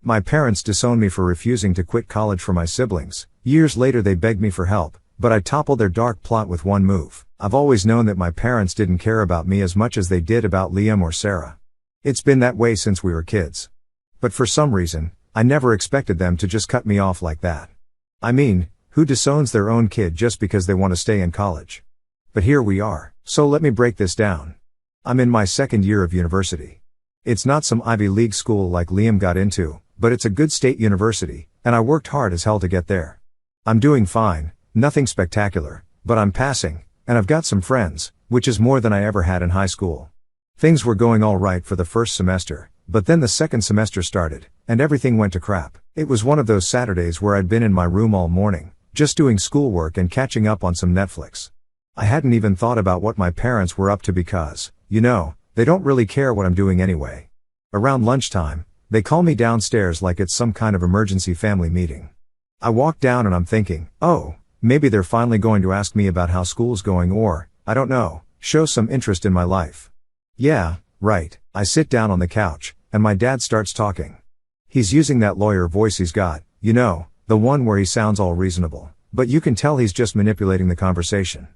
My parents disowned me for refusing to quit college for my siblings. Years later they begged me for help, but I toppled their dark plot with one move. I've always known that my parents didn't care about me as much as they did about Liam or Sarah. It's been that way since we were kids. But for some reason, I never expected them to just cut me off like that. I mean, who disowns their own kid just because they want to stay in college? But here we are. So let me break this down. I'm in my second year of university. It's not some Ivy League school like Liam got into, but it's a good state university, and I worked hard as hell to get there. I'm doing fine, nothing spectacular, but I'm passing, and I've got some friends, which is more than I ever had in high school. Things were going all right for the first semester, but then the second semester started, and everything went to crap. It was one of those Saturdays where I'd been in my room all morning, just doing schoolwork and catching up on some Netflix. I hadn't even thought about what my parents were up to because, they don't really care what I'm doing anyway. Around lunchtime, they call me downstairs like it's some kind of emergency family meeting. I walk down and I'm thinking, oh, maybe they're finally going to ask me about how school's going or, I don't know, show some interest in my life. Yeah, right. I sit down on the couch, and my dad starts talking. He's using that lawyer voice he's got, the one where he sounds all reasonable, but you can tell he's just manipulating the conversation.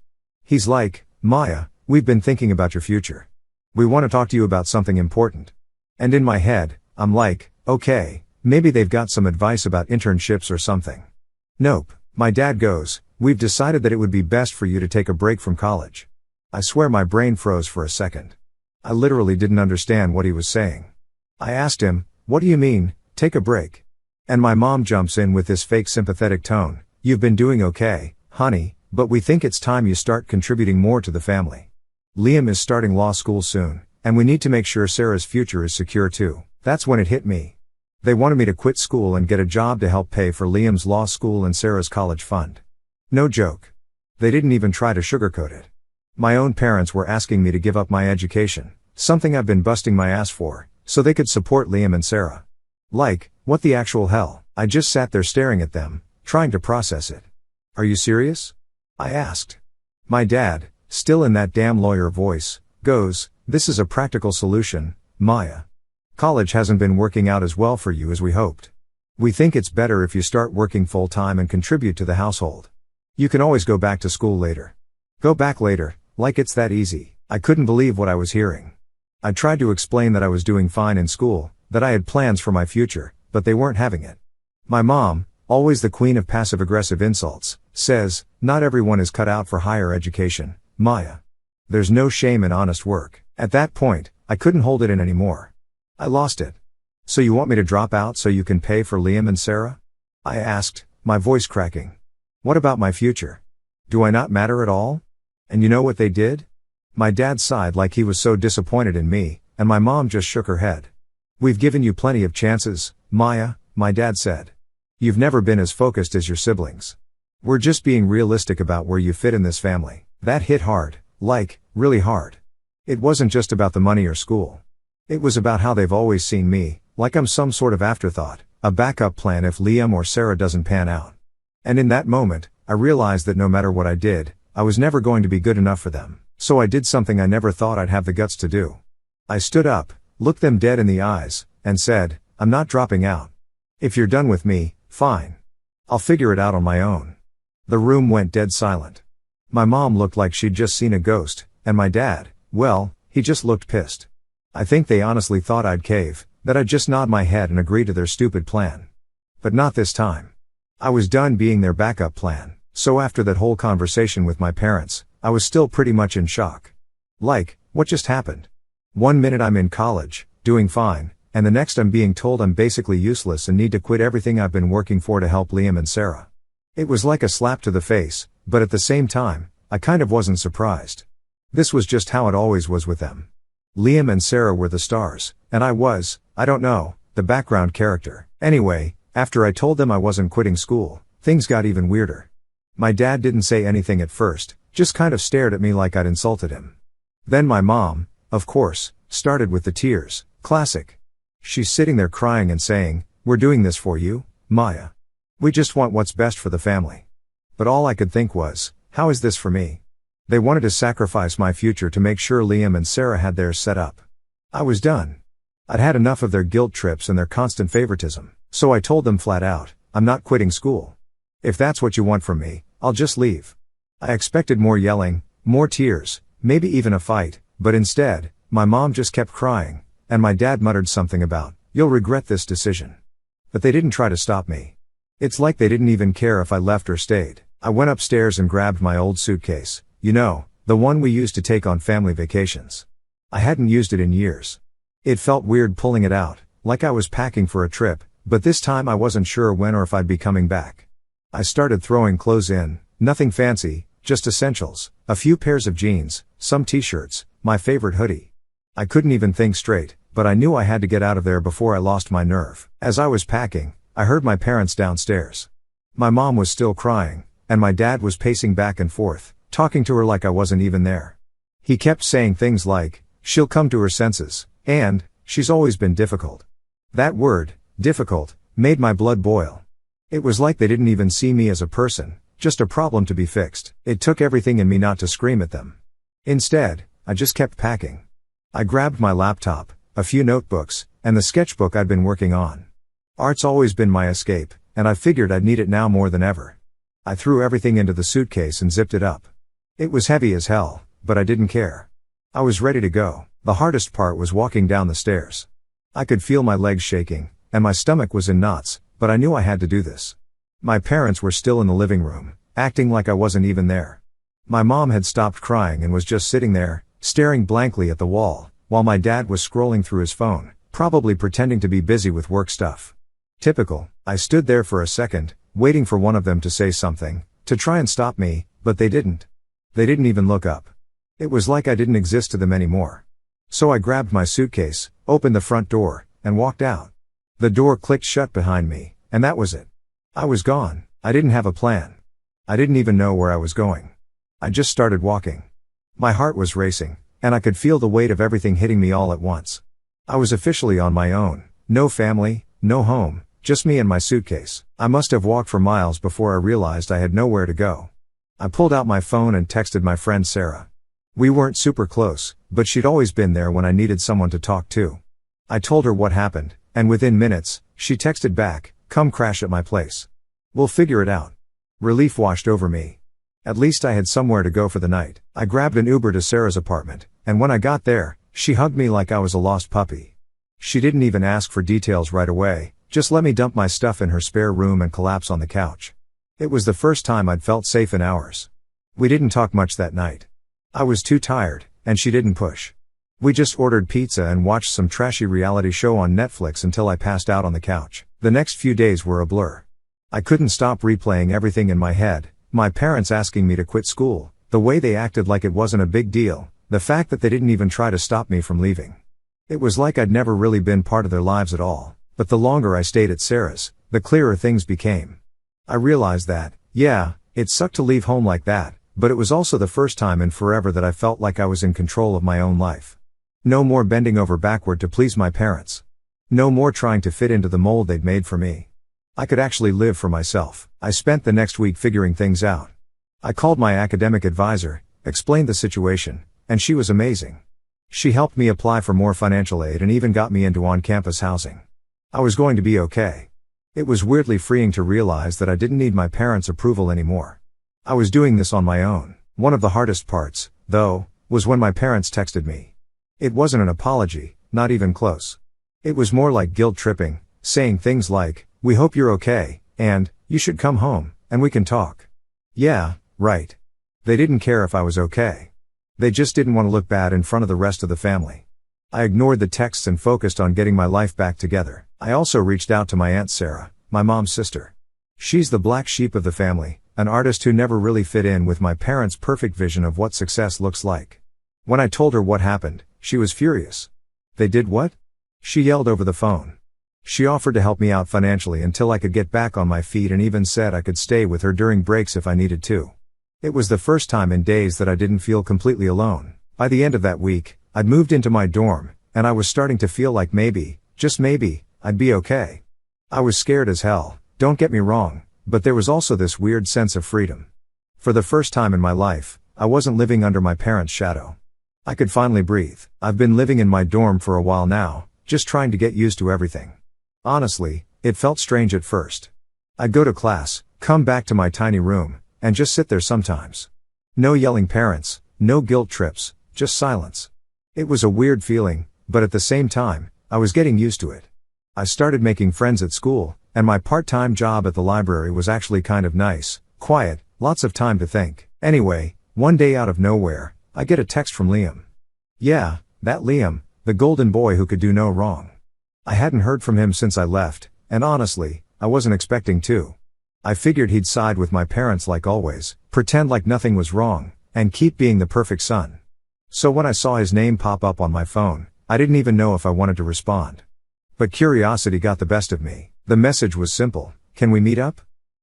He's like, Maya, we've been thinking about your future. We want to talk to you about something important. And in my head, I'm like, okay, maybe they've got some advice about internships or something. Nope. My dad goes, we've decided that it would be best for you to take a break from college. I swear my brain froze for a second. I literally didn't understand what he was saying. I asked him, what do you mean, take a break? And my mom jumps in with this fake sympathetic tone, you've been doing okay, honey, but we think it's time you start contributing more to the family. Liam is starting law school soon, and we need to make sure Sarah's future is secure too. That's when it hit me. They wanted me to quit school and get a job to help pay for Liam's law school and Sarah's college fund. No joke. They didn't even try to sugarcoat it. My own parents were asking me to give up my education, something I've been busting my ass for, so they could support Liam and Sarah. Like, what the actual hell? I just sat there staring at them, trying to process it. Are you serious? I asked. My dad, still in that damn lawyer voice, goes, this is a practical solution, Maya. College hasn't been working out as well for you as we hoped. We think it's better if you start working full-time and contribute to the household. You can always go back to school later. Go back later, like it's that easy. I couldn't believe what I was hearing. I tried to explain that I was doing fine in school, that I had plans for my future, but they weren't having it. My mom, always the queen of passive-aggressive insults, says, not everyone is cut out for higher education, Maya. There's no shame in honest work. At that point, I couldn't hold it in anymore. I lost it. So you want me to drop out so you can pay for Liam and Sarah? I asked, my voice cracking. What about my future? Do I not matter at all? And you know what they did? My dad sighed like he was so disappointed in me, and my mom just shook her head. We've given you plenty of chances, Maya, my dad said. You've never been as focused as your siblings. We're just being realistic about where you fit in this family. That hit hard, like, really hard. It wasn't just about the money or school. It was about how they've always seen me, like I'm some sort of afterthought, a backup plan if Liam or Sarah doesn't pan out. And in that moment, I realized that no matter what I did, I was never going to be good enough for them. So I did something I never thought I'd have the guts to do. I stood up, looked them dead in the eyes, and said, I'm not dropping out. If you're done with me, fine. I'll figure it out on my own. The room went dead silent. My mom looked like she'd just seen a ghost, and my dad, well, he just looked pissed. I think they honestly thought I'd cave, that I'd just nod my head and agree to their stupid plan. But not this time. I was done being their backup plan, so after that whole conversation with my parents, I was still pretty much in shock. Like, what just happened? One minute I'm in college, doing fine, and the next I'm being told I'm basically useless and need to quit everything I've been working for to help Liam and Sarah. It was like a slap to the face, but at the same time, I kind of wasn't surprised. This was just how it always was with them. Liam and Sarah were the stars, and I was, I don't know, the background character. Anyway, after I told them I wasn't quitting school, things got even weirder. My dad didn't say anything at first, just kind of stared at me like I'd insulted him. Then my mom, of course, started with the tears, classic. She's sitting there crying and saying, we're doing this for you, Maya. We just want what's best for the family. But all I could think was, how is this for me? They wanted to sacrifice my future to make sure Liam and Sarah had theirs set up. I was done. I'd had enough of their guilt trips and their constant favoritism. So I told them flat out, I'm not quitting school. If that's what you want from me, I'll just leave. I expected more yelling, more tears, maybe even a fight, but instead, my mom just kept crying, and my dad muttered something about, you'll regret this decision. But they didn't try to stop me. It's like they didn't even care if I left or stayed. I went upstairs and grabbed my old suitcase, the one we used to take on family vacations. I hadn't used it in years. It felt weird pulling it out, like I was packing for a trip, but this time I wasn't sure when or if I'd be coming back. I started throwing clothes in, nothing fancy, just essentials, a few pairs of jeans, some t-shirts, my favorite hoodie. I couldn't even think straight, but I knew I had to get out of there before I lost my nerve. As I was packing, I heard my parents downstairs. My mom was still crying, and my dad was pacing back and forth, talking to her like I wasn't even there. He kept saying things like, she'll come to her senses, and, she's always been difficult. That word, difficult, made my blood boil. It was like they didn't even see me as a person, just a problem to be fixed. It took everything in me not to scream at them. Instead, I just kept packing. I grabbed my laptop, a few notebooks, and the sketchbook I'd been working on. Art's always been my escape, and I figured I'd need it now more than ever. I threw everything into the suitcase and zipped it up. It was heavy as hell, but I didn't care. I was ready to go. The hardest part was walking down the stairs. I could feel my legs shaking, and my stomach was in knots, but I knew I had to do this. My parents were still in the living room, acting like I wasn't even there. My mom had stopped crying and was just sitting there, staring blankly at the wall, while my dad was scrolling through his phone, probably pretending to be busy with work stuff. Typical. I stood there for a second, waiting for one of them to say something, to try and stop me, but they didn't. They didn't even look up. It was like I didn't exist to them anymore. So I grabbed my suitcase, opened the front door, and walked out. The door clicked shut behind me, and that was it. I was gone. I didn't have a plan. I didn't even know where I was going. I just started walking. My heart was racing, and I could feel the weight of everything hitting me all at once. I was officially on my own. No family, no home, just me and my suitcase. I must have walked for miles before I realized I had nowhere to go. I pulled out my phone and texted my friend Sarah. We weren't super close, but she'd always been there when I needed someone to talk to. I told her what happened, and within minutes, she texted back, come crash at my place. We'll figure it out. Relief washed over me. At least I had somewhere to go for the night. I grabbed an Uber to Sarah's apartment, and when I got there, she hugged me like I was a lost puppy. She didn't even ask for details right away, just let me dump my stuff in her spare room and collapse on the couch. It was the first time I'd felt safe in hours. We didn't talk much that night. I was too tired, and she didn't push. We just ordered pizza and watched some trashy reality show on Netflix until I passed out on the couch. The next few days were a blur. I couldn't stop replaying everything in my head, my parents asking me to quit school, the way they acted like it wasn't a big deal, the fact that they didn't even try to stop me from leaving. It was like I'd never really been part of their lives at all, but the longer I stayed at Sarah's, the clearer things became. I realized that, yeah, it sucked to leave home like that, but it was also the first time in forever that I felt like I was in control of my own life. No more bending over backward to please my parents. No more trying to fit into the mold they'd made for me. I could actually live for myself. I spent the next week figuring things out. I called my academic advisor, explained the situation, and she was amazing. She helped me apply for more financial aid and even got me into on-campus housing. I was going to be okay. It was weirdly freeing to realize that I didn't need my parents' approval anymore. I was doing this on my own. One of the hardest parts, though, was when my parents texted me. It wasn't an apology, not even close. It was more like guilt tripping, saying things like, we hope you're okay, and, you should come home, and we can talk. Yeah, right. They didn't care if I was okay. They just didn't want to look bad in front of the rest of the family. I ignored the texts and focused on getting my life back together. I also reached out to my Aunt Sarah, my mom's sister. She's the black sheep of the family, an artist who never really fit in with my parents' perfect vision of what success looks like. When I told her what happened, she was furious. They did what? She yelled over the phone. She offered to help me out financially until I could get back on my feet and even said I could stay with her during breaks if I needed to. It was the first time in days that I didn't feel completely alone. By the end of that week, I'd moved into my dorm, and I was starting to feel like maybe, just maybe, I'd be okay. I was scared as hell, don't get me wrong, but there was also this weird sense of freedom. For the first time in my life, I wasn't living under my parents' shadow. I could finally breathe. I've been living in my dorm for a while now, just trying to get used to everything. Honestly, it felt strange at first. I'd go to class, come back to my tiny room, and just sit there sometimes. No yelling parents, no guilt trips, just silence. It was a weird feeling, but at the same time, I was getting used to it. I started making friends at school, and my part-time job at the library was actually kind of nice, quiet, lots of time to think. Anyway, one day out of nowhere, I get a text from Liam. Yeah, that Liam, the golden boy who could do no wrong. I hadn't heard from him since I left, and honestly, I wasn't expecting to. I figured he'd side with my parents like always, pretend like nothing was wrong, and keep being the perfect son. So when I saw his name pop up on my phone, I didn't even know if I wanted to respond. But curiosity got the best of me. The message was simple: can we meet up?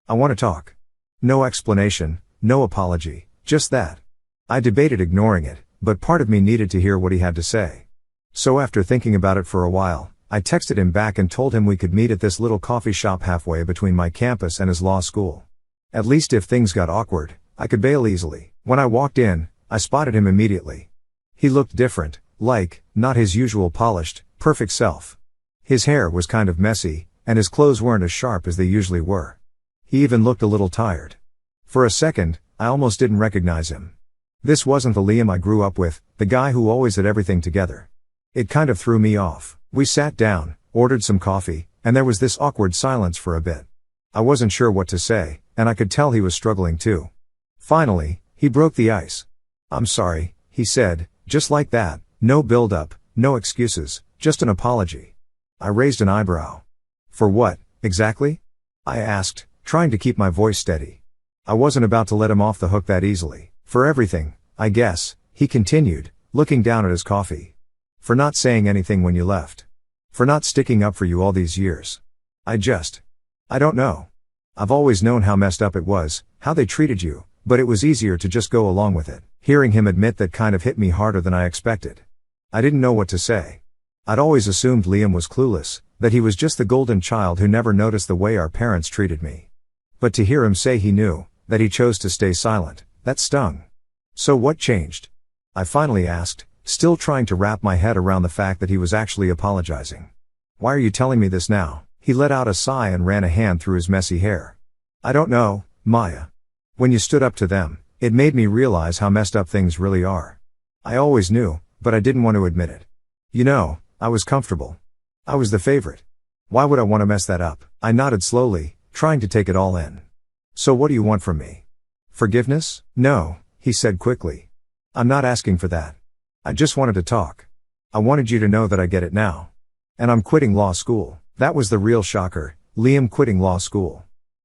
I want to talk. No explanation, no apology, just that. I debated ignoring it, but part of me needed to hear what he had to say. So after thinking about it for a while, I texted him back and told him we could meet at this little coffee shop halfway between my campus and his law school. At least if things got awkward, I could bail easily. When I walked in, I spotted him immediately. He looked different, like, not his usual polished, perfect self. His hair was kind of messy, and his clothes weren't as sharp as they usually were. He even looked a little tired. For a second, I almost didn't recognize him. This wasn't the Liam I grew up with, the guy who always had everything together. It kind of threw me off. We sat down, ordered some coffee, and there was this awkward silence for a bit. I wasn't sure what to say, and I could tell he was struggling too. Finally, he broke the ice. "I'm sorry," he said, just like that, no build-up, no excuses, just an apology. I raised an eyebrow. "For what, exactly?" I asked, trying to keep my voice steady. I wasn't about to let him off the hook that easily. "For everything, I guess," he continued, looking down at his coffee. "For not saying anything when you left. For not sticking up for you all these years. I don't know. I've always known how messed up it was, how they treated you, but it was easier to just go along with it." Hearing him admit that kind of hit me harder than I expected. I didn't know what to say. I'd always assumed Liam was clueless, that he was just the golden child who never noticed the way our parents treated me. But to hear him say he knew, that he chose to stay silent, that stung. "So what changed?" I finally asked, still trying to wrap my head around the fact that he was actually apologizing. "Why are you telling me this now?" He let out a sigh and ran a hand through his messy hair. "I don't know, Maya. When you stood up to them, it made me realize how messed up things really are. I always knew, but I didn't want to admit it. You know, I was comfortable. I was the favorite. Why would I want to mess that up?" I nodded slowly, trying to take it all in. "So what do you want from me? Forgiveness?" "No," he said quickly. "I'm not asking for that. I just wanted to talk. I wanted you to know that I get it now. And I'm quitting law school." That was the real shocker, Liam quitting law school.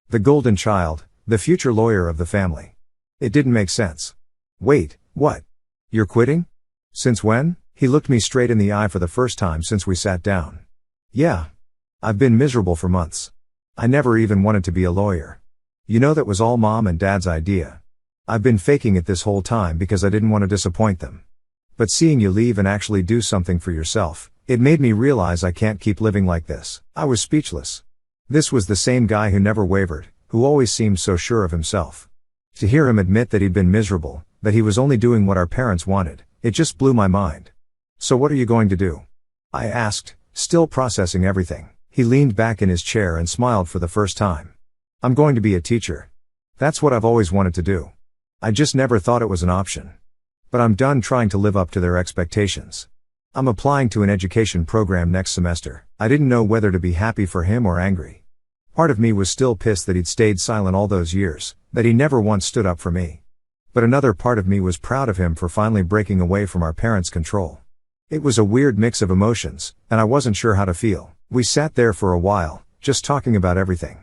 The golden child, the future lawyer of the family. It didn't make sense. "Wait, what? You're quitting? Since when?" He looked me straight in the eye for the first time since we sat down. "Yeah. I've been miserable for months. I never even wanted to be a lawyer. You know, that was all Mom and Dad's idea. I've been faking it this whole time because I didn't want to disappoint them. But seeing you leave and actually do something for yourself, it made me realize I can't keep living like this." I was speechless. This was the same guy who never wavered, who always seemed so sure of himself. To hear him admit that he'd been miserable, that he was only doing what our parents wanted, it just blew my mind. "So what are you going to do?" I asked, still processing everything. He leaned back in his chair and smiled for the first time. "I'm going to be a teacher. That's what I've always wanted to do. I just never thought it was an option. But I'm done trying to live up to their expectations. I'm applying to an education program next semester." I didn't know whether to be happy for him or angry. Part of me was still pissed that he'd stayed silent all those years, that he never once stood up for me. But another part of me was proud of him for finally breaking away from our parents' control. It was a weird mix of emotions, and I wasn't sure how to feel. We sat there for a while, just talking about everything.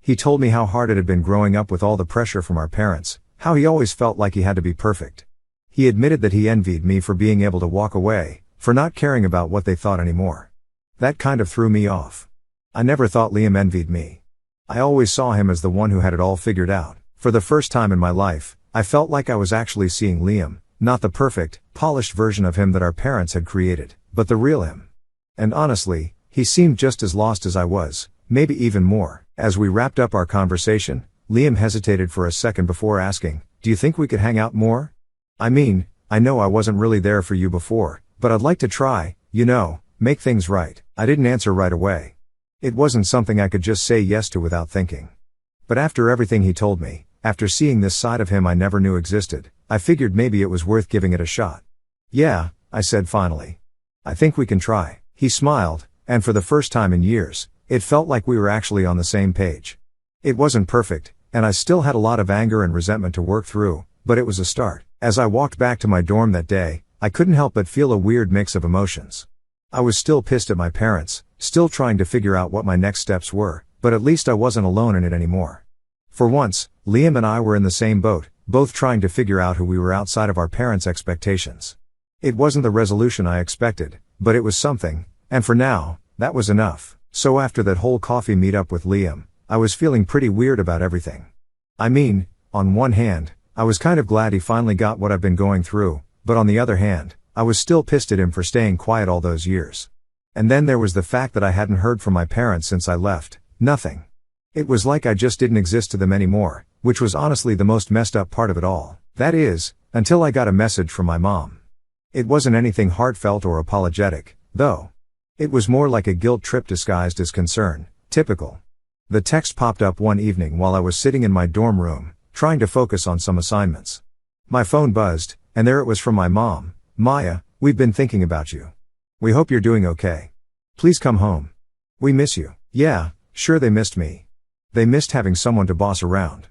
He told me how hard it had been growing up with all the pressure from our parents, how he always felt like he had to be perfect. He admitted that he envied me for being able to walk away, for not caring about what they thought anymore. That kind of threw me off. I never thought Liam envied me. I always saw him as the one who had it all figured out. For the first time in my life, I felt like I was actually seeing Liam, not the perfect, polished version of him that our parents had created, but the real him. And honestly, he seemed just as lost as I was, maybe even more. As we wrapped up our conversation, Liam hesitated for a second before asking, "Do you think we could hang out more? I mean, I know I wasn't really there for you before, but I'd like to try, you know, make things right. I didn't answer right away. It wasn't something I could just say yes to without thinking. But after everything he told me, after seeing this side of him I never knew existed, I figured maybe it was worth giving it a shot. Yeah, I said finally. I think we can try. He smiled, and for the first time in years, it felt like we were actually on the same page. It wasn't perfect, and I still had a lot of anger and resentment to work through, but it was a start. As I walked back to my dorm that day, I couldn't help but feel a weird mix of emotions. I was still pissed at my parents, still trying to figure out what my next steps were, but at least I wasn't alone in it anymore. For once, Liam and I were in the same boat, both trying to figure out who we were outside of our parents' expectations. It wasn't the resolution I expected, but it was something, and for now, that was enough. So after that whole coffee meetup with Liam, I was feeling pretty weird about everything. I mean, on one hand, I was kind of glad he finally got what I've been going through, but on the other hand, I was still pissed at him for staying quiet all those years. And then there was the fact that I hadn't heard from my parents since I left. Nothing. It was like I just didn't exist to them anymore, which was honestly the most messed up part of it all. That is, until I got a message from my mom. It wasn't anything heartfelt or apologetic, though. It was more like a guilt trip disguised as concern. Typical. The text popped up one evening while I was sitting in my dorm room, trying to focus on some assignments. My phone buzzed, and there it was from my mom. Maya, we've been thinking about you. We hope you're doing okay. Please come home. We miss you. Yeah, sure they missed me. They missed having someone to boss around.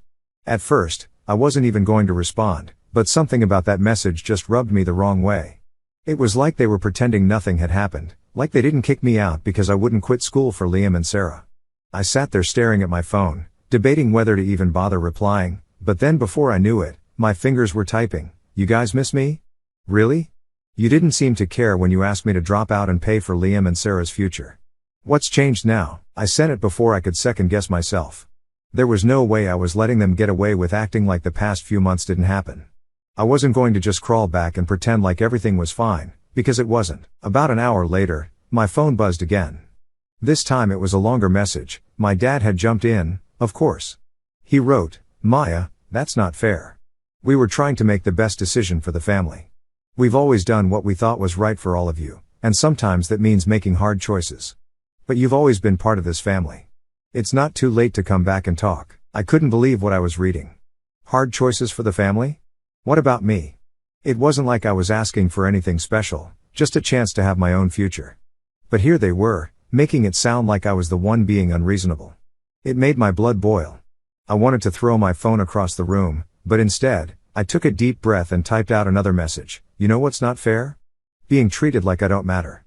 At first, I wasn't even going to respond, but something about that message just rubbed me the wrong way. It was like they were pretending nothing had happened, like they didn't kick me out because I wouldn't quit school for Liam and Sarah. I sat there staring at my phone, debating whether to even bother replying, but then before I knew it, my fingers were typing. You guys miss me? Really? You didn't seem to care when you asked me to drop out and pay for Liam and Sarah's future. What's changed now? I sent it before I could second guess myself. There was no way I was letting them get away with acting like the past few months didn't happen. I wasn't going to just crawl back and pretend like everything was fine, because it wasn't. About an hour later, my phone buzzed again. This time it was a longer message. My dad had jumped in, of course. He wrote, Maya, that's not fair. We were trying to make the best decision for the family. We've always done what we thought was right for all of you, and sometimes that means making hard choices. But you've always been part of this family. It's not too late to come back and talk. I couldn't believe what I was reading. Hard choices for the family? What about me? It wasn't like I was asking for anything special, just a chance to have my own future. But here they were, making it sound like I was the one being unreasonable. It made my blood boil. I wanted to throw my phone across the room, but instead, I took a deep breath and typed out another message. You know what's not fair? Being treated like I don't matter.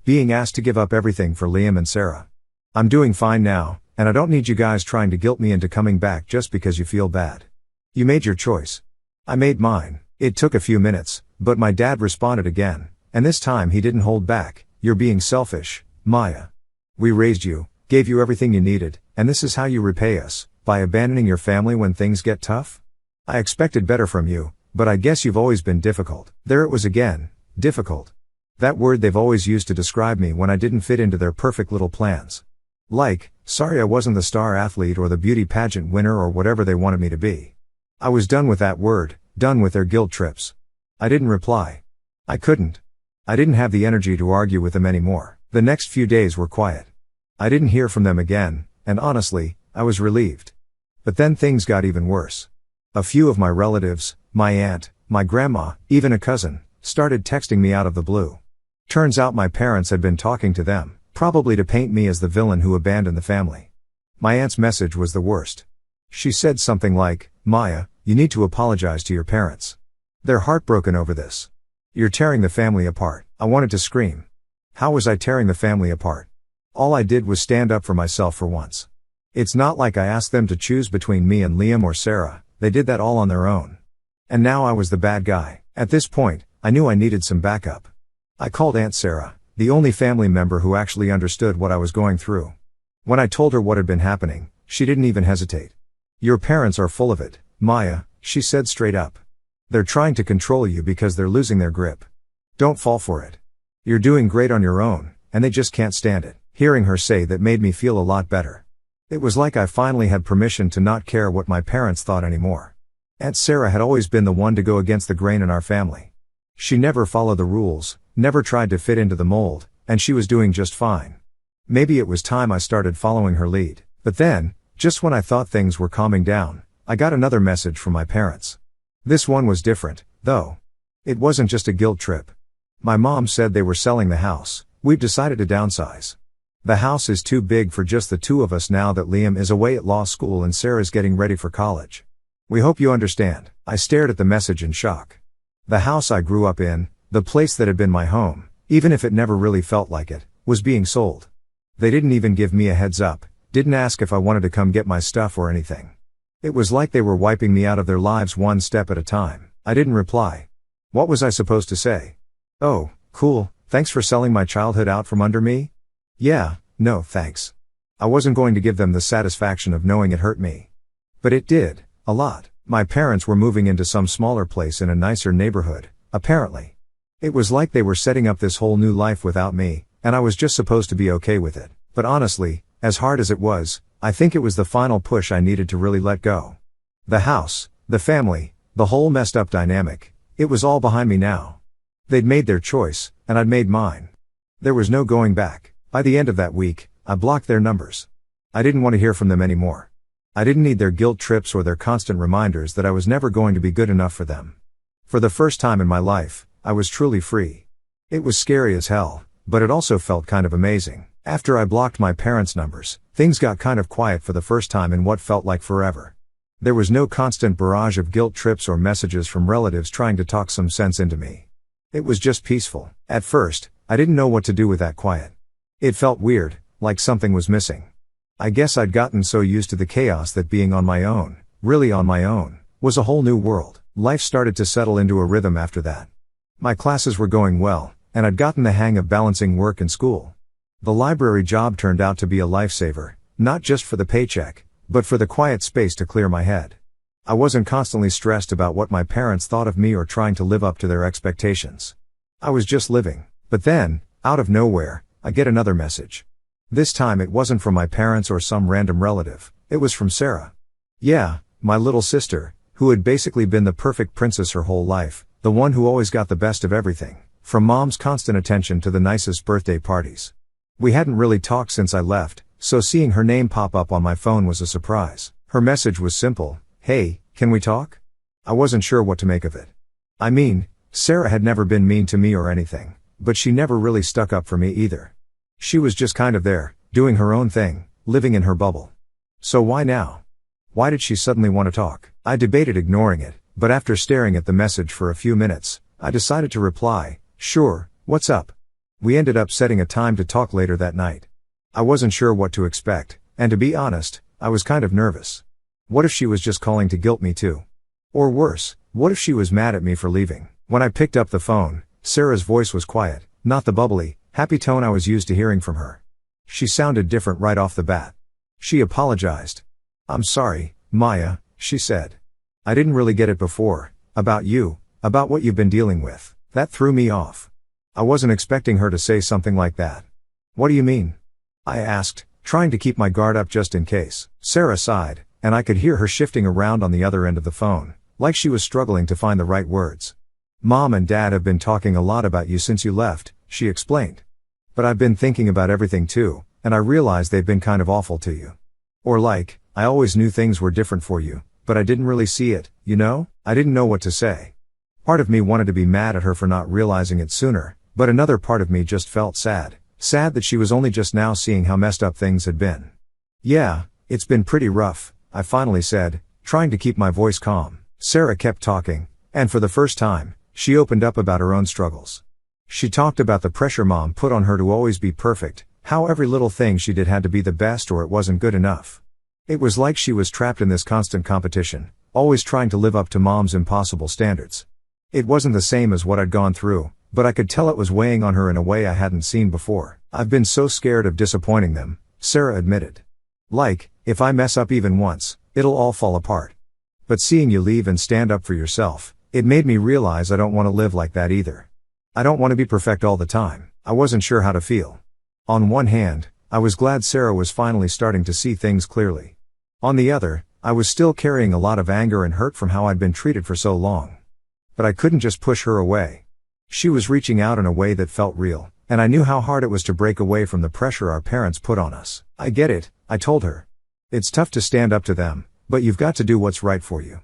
Being asked to give up everything for Liam and Sarah. I'm doing fine now, and I don't need you guys trying to guilt me into coming back just because you feel bad. You made your choice. I made mine. It took a few minutes, but my dad responded again, and this time he didn't hold back. You're being selfish, Maya. We raised you, gave you everything you needed, and this is how you repay us, by abandoning your family when things get tough? I expected better from you, but I guess you've always been difficult. There it was again, difficult. That word they've always used to describe me when I didn't fit into their perfect little plans. Like, sorry I wasn't the star athlete or the beauty pageant winner or whatever they wanted me to be. I was done with that word, done with their guilt trips. I didn't reply. I couldn't. I didn't have the energy to argue with them anymore. The next few days were quiet. I didn't hear from them again, and honestly, I was relieved. But then things got even worse. A few of my relatives, my aunt, my grandma, even a cousin, started texting me out of the blue. Turns out my parents had been talking to them, probably to paint me as the villain who abandoned the family. My aunt's message was the worst. She said something like, Maya, you need to apologize to your parents. They're heartbroken over this. You're tearing the family apart. I wanted to scream. How was I tearing the family apart? All I did was stand up for myself for once. It's not like I asked them to choose between me and Liam or Sarah. They did that all on their own. And now I was the bad guy. At this point, I knew I needed some backup. I called Aunt Sarah, the only family member who actually understood what I was going through. When I told her what had been happening, she didn't even hesitate. Your parents are full of it, Maya, she said straight up. They're trying to control you because they're losing their grip. Don't fall for it. You're doing great on your own, and they just can't stand it. Hearing her say that made me feel a lot better. It was like I finally had permission to not care what my parents thought anymore. Aunt Sarah had always been the one to go against the grain in our family. She never followed the rules, never tried to fit into the mold, and she was doing just fine. Maybe it was time I started following her lead. But then, just when I thought things were calming down, I got another message from my parents. This one was different, though. It wasn't just a guilt trip. My mom said they were selling the house. We've decided to downsize. The house is too big for just the two of us now that Liam is away at law school and Sarah's getting ready for college. We hope you understand. I stared at the message in shock. The house I grew up in, the place that had been my home, even if it never really felt like it, was being sold. They didn't even give me a heads up, didn't ask if I wanted to come get my stuff or anything. It was like they were wiping me out of their lives one step at a time. I didn't reply. What was I supposed to say? Oh, cool, thanks for selling my childhood out from under me? Yeah, no thanks. I wasn't going to give them the satisfaction of knowing it hurt me. But it did, a lot. My parents were moving into some smaller place in a nicer neighborhood, apparently. It was like they were setting up this whole new life without me, and I was just supposed to be okay with it. But honestly, as hard as it was, I think it was the final push I needed to really let go. The house, the family, the whole messed up dynamic, it was all behind me now. They'd made their choice, and I'd made mine. There was no going back. By the end of that week, I blocked their numbers. I didn't want to hear from them anymore. I didn't need their guilt trips or their constant reminders that I was never going to be good enough for them. For the first time in my life, I was truly free. It was scary as hell, but it also felt kind of amazing. After I blocked my parents' numbers, things got kind of quiet for the first time in what felt like forever. There was no constant barrage of guilt trips or messages from relatives trying to talk some sense into me. It was just peaceful. At first, I didn't know what to do with that quiet. It felt weird, like something was missing. I guess I'd gotten so used to the chaos that being on my own, really on my own, was a whole new world. Life started to settle into a rhythm after that. My classes were going well, and I'd gotten the hang of balancing work and school. The library job turned out to be a lifesaver, not just for the paycheck, but for the quiet space to clear my head. I wasn't constantly stressed about what my parents thought of me or trying to live up to their expectations. I was just living. But then, out of nowhere, I get another message. This time it wasn't from my parents or some random relative, it was from Sarah. Yeah, my little sister, who had basically been the perfect princess her whole life, the one who always got the best of everything, from mom's constant attention to the nicest birthday parties. We hadn't really talked since I left, so seeing her name pop up on my phone was a surprise. Her message was simple: "Hey, can we talk?" I wasn't sure what to make of it. I mean, Sarah had never been mean to me or anything, but she never really stuck up for me either. She was just kind of there, doing her own thing, living in her bubble. So why now? Why did she suddenly want to talk? I debated ignoring it, but after staring at the message for a few minutes, I decided to reply, "Sure, what's up?" We ended up setting a time to talk later that night. I wasn't sure what to expect, and to be honest, I was kind of nervous. What if she was just calling to guilt me too? Or worse, what if she was mad at me for leaving? When I picked up the phone, Sarah's voice was quiet, not the bubbly, happy tone I was used to hearing from her. She sounded different right off the bat. She apologized. "I'm sorry, Maya," she said. "I didn't really get it before, about you, about what you've been dealing with. That threw me off." I wasn't expecting her to say something like that. "What do you mean?" I asked, trying to keep my guard up just in case. Sarah sighed, and I could hear her shifting around on the other end of the phone, like she was struggling to find the right words. "Mom and Dad have been talking a lot about you since you left," she explained. "But I've been thinking about everything too, and I realize they've been kind of awful to you. Or like, I always knew things were different for you, but I didn't really see it, you know?" I didn't know what to say. Part of me wanted to be mad at her for not realizing it sooner, but another part of me just felt sad that she was only just now seeing how messed up things had been. "Yeah, it's been pretty rough," I finally said, trying to keep my voice calm. Sarah kept talking, and for the first time, she opened up about her own struggles. She talked about the pressure Mom put on her to always be perfect, how every little thing she did had to be the best or it wasn't good enough. It was like she was trapped in this constant competition, always trying to live up to Mom's impossible standards. It wasn't the same as what I'd gone through, but I could tell it was weighing on her in a way I hadn't seen before. "I've been so scared of disappointing them," Sarah admitted. "Like, if I mess up even once, it'll all fall apart. But seeing you leave and stand up for yourself, it made me realize I don't want to live like that either. I don't want to be perfect all the time." I wasn't sure how to feel. On one hand, I was glad Sarah was finally starting to see things clearly. On the other, I was still carrying a lot of anger and hurt from how I'd been treated for so long. But I couldn't just push her away. She was reaching out in a way that felt real, and I knew how hard it was to break away from the pressure our parents put on us. I get it, I told her. It's tough to stand up to them, but you've got to do what's right for you.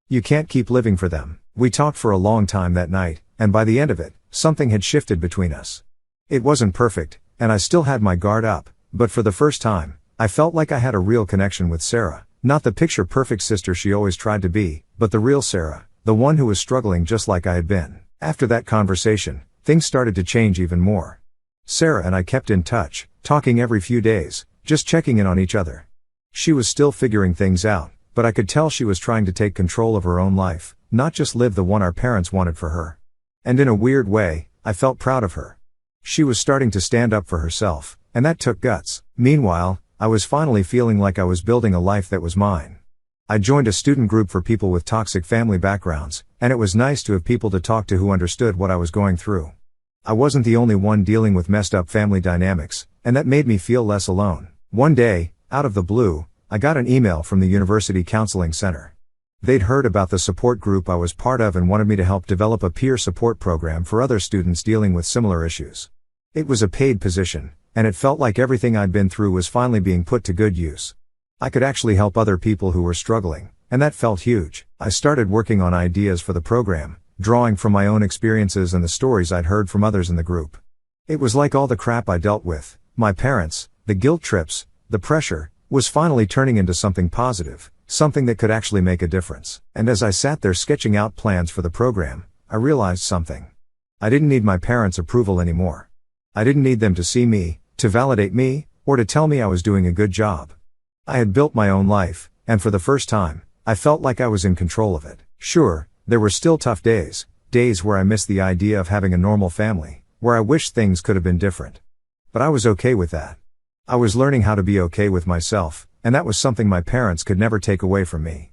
You can't keep living for them. We talked for a long time that night, and by the end of it, something had shifted between us. It wasn't perfect, and I still had my guard up, but for the first time, I felt like I had a real connection with Sarah. Not the picture-perfect sister she always tried to be, but the real Sarah, the one who was struggling just like I had been. After that conversation, things started to change even more. Sarah and I kept in touch, talking every few days, just checking in on each other. She was still figuring things out, but I could tell she was trying to take control of her own life, not just live the one our parents wanted for her. And in a weird way, I felt proud of her. She was starting to stand up for herself, and that took guts. Meanwhile, I was finally feeling like I was building a life that was mine. I joined a student group for people with toxic family backgrounds, and it was nice to have people to talk to who understood what I was going through. I wasn't the only one dealing with messed up family dynamics, and that made me feel less alone. One day, out of the blue, I got an email from the University Counseling Center. They'd heard about the support group I was part of and wanted me to help develop a peer support program for other students dealing with similar issues. It was a paid position, and it felt like everything I'd been through was finally being put to good use. I could actually help other people who were struggling, and that felt huge. I started working on ideas for the program, drawing from my own experiences and the stories I'd heard from others in the group. It was like all the crap I dealt with, my parents, the guilt trips, the pressure, was finally turning into something positive, something that could actually make a difference. And as I sat there sketching out plans for the program, I realized something. I didn't need my parents' approval anymore. I didn't need them to see me, to validate me, or to tell me I was doing a good job. I had built my own life, and for the first time, I felt like I was in control of it. Sure, there were still tough days, days where I missed the idea of having a normal family, where I wished things could have been different. But I was okay with that. I was learning how to be okay with myself, and that was something my parents could never take away from me.